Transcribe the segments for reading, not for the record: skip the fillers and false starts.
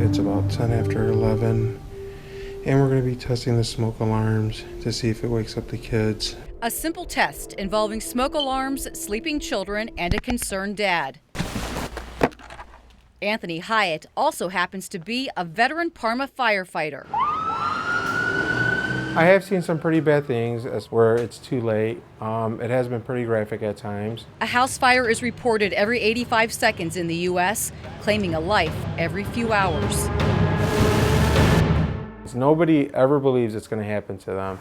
It's about 10 after 11, and we're going to be testing the smoke alarms to see if it wakes up the kids. A simple test involving smoke alarms, sleeping children, and a concerned dad. Anthony Hyatt also happens to be a veteran Parma firefighter. I have seen some pretty bad things where it's too late. It has been pretty graphic at times. A house fire is reported every 85 seconds in the U.S., claiming a life every few hours. Nobody ever believes it's going to happen to them.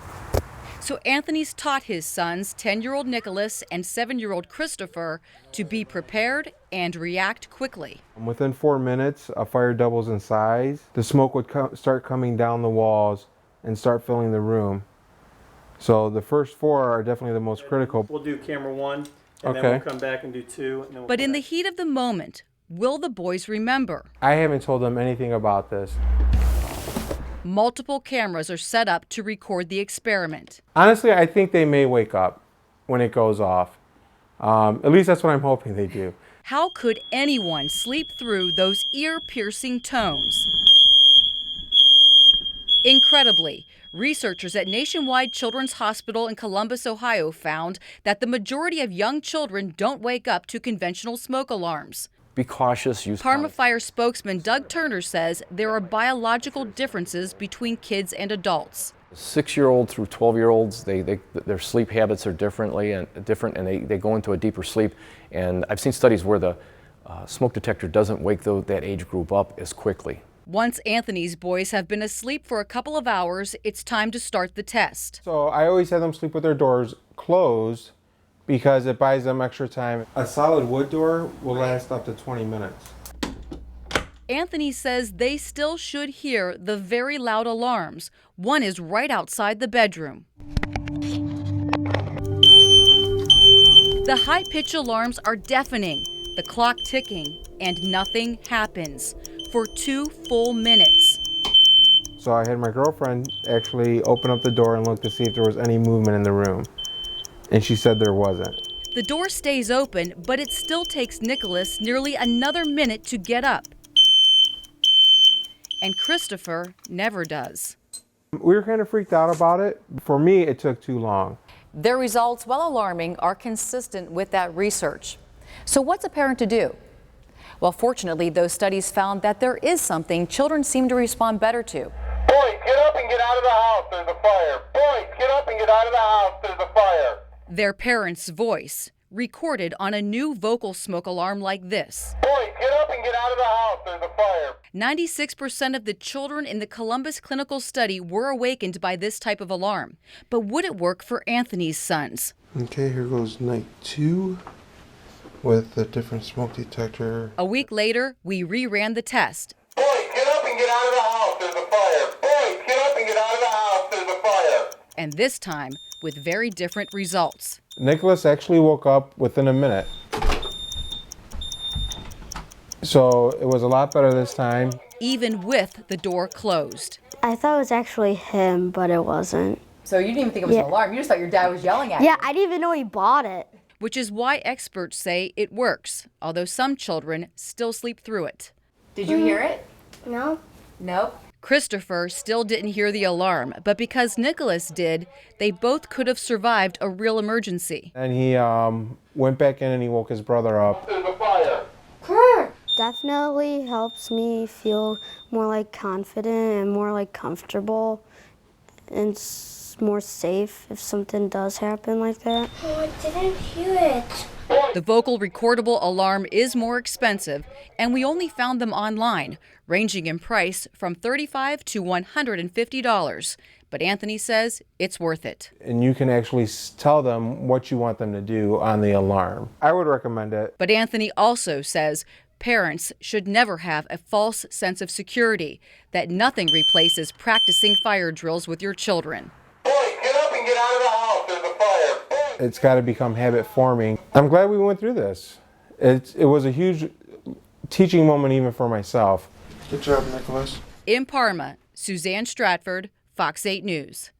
So Anthony's taught his sons, 10-year-old Nicholas and 7-year-old Christopher, to be prepared and react quickly. Within 4 minutes, a fire doubles in size. The smoke would start coming down the walls and start filling the room. So the first 4 are definitely the most critical. We'll do camera 1, and then we'll come back and do 2. And then but in the heat of the moment, will the boys remember? I haven't told them anything about this. Multiple cameras are set up to record the experiment. Honestly, I think they may wake up when it goes off. At least that's what I'm hoping they do. How could anyone sleep through those ear-piercing tones? Incredibly, researchers at Nationwide Children's Hospital in Columbus, Ohio found that the majority of young children don't wake up to conventional smoke alarms. Be cautious. Use Parma Fire spokesman Doug Turner says there are biological differences between kids and adults. 6-year-old through 12-year-olds, their sleep habits are different, and they go into a deeper sleep. And I've seen studies where the smoke detector doesn't wake that age group up as quickly. Once Anthony's boys have been asleep for a couple of hours, it's time to start the test. So I always have them sleep with their doors closed because it buys them extra time. A solid wood door will last up to 20 minutes. Anthony says they still should hear the very loud alarms. One is right outside the bedroom. The high-pitched alarms are deafening, the clock ticking, and nothing happens for 2 full minutes. So I had my girlfriend actually open up the door and look to see if there was any movement in the room. And she said there wasn't. The door stays open, but it still takes Nicholas nearly another minute to get up. And Christopher never does. We were kind of freaked out about it. For me, it took too long. Their results, while alarming, are consistent with that research. So what's a parent to do? Well, fortunately, those studies found that there is something children seem to respond better to. Boys, get up and get out of the house, there's a fire. Boys, get up and get out of the house, there's a fire. Their parent's voice, recorded on a new vocal smoke alarm like this. Boys, get up and get out of the house, there's a fire. 96% of the children in the Columbus clinical study were awakened by this type of alarm. But would it work for Anthony's sons? Okay, here goes night 2 with a different smoke detector. A week later, we reran the test. Boys, get up and get out of the house, there's a fire. Boys, get up and get out of the house, there's a fire. And this time, with very different results. Nicholas actually woke up within a minute. So it was a lot better this time. Even with the door closed. I thought it was actually him, but it wasn't. So you didn't even think it was an alarm. You just thought your dad was yelling at you. Yeah, I didn't even know he bought it. Which is why experts say it works, although some children still sleep through it. Did you hear it? No. Nope. Christopher still didn't hear the alarm, but because Nicholas did, they both could have survived a real emergency. And he went back in and he woke his brother up. There's a fire. Definitely helps me feel more like confident and more like comfortable and more safe if something does happen like that. Oh, I didn't hear it. The vocal recordable alarm is more expensive, and we only found them online, ranging in price from $35 to $150. But Anthony says it's worth it. And you can actually tell them what you want them to do on the alarm. I would recommend it. But Anthony also says parents should never have a false sense of security, that nothing replaces practicing fire drills with your children. Boys, get up and get out of the house, there's a fire. Boys. It's got to become habit forming. I'm glad we went through this. It was a huge teaching moment even for myself. Good job, Nicholas. In Parma, Suzanne Stratford, Fox 8 News.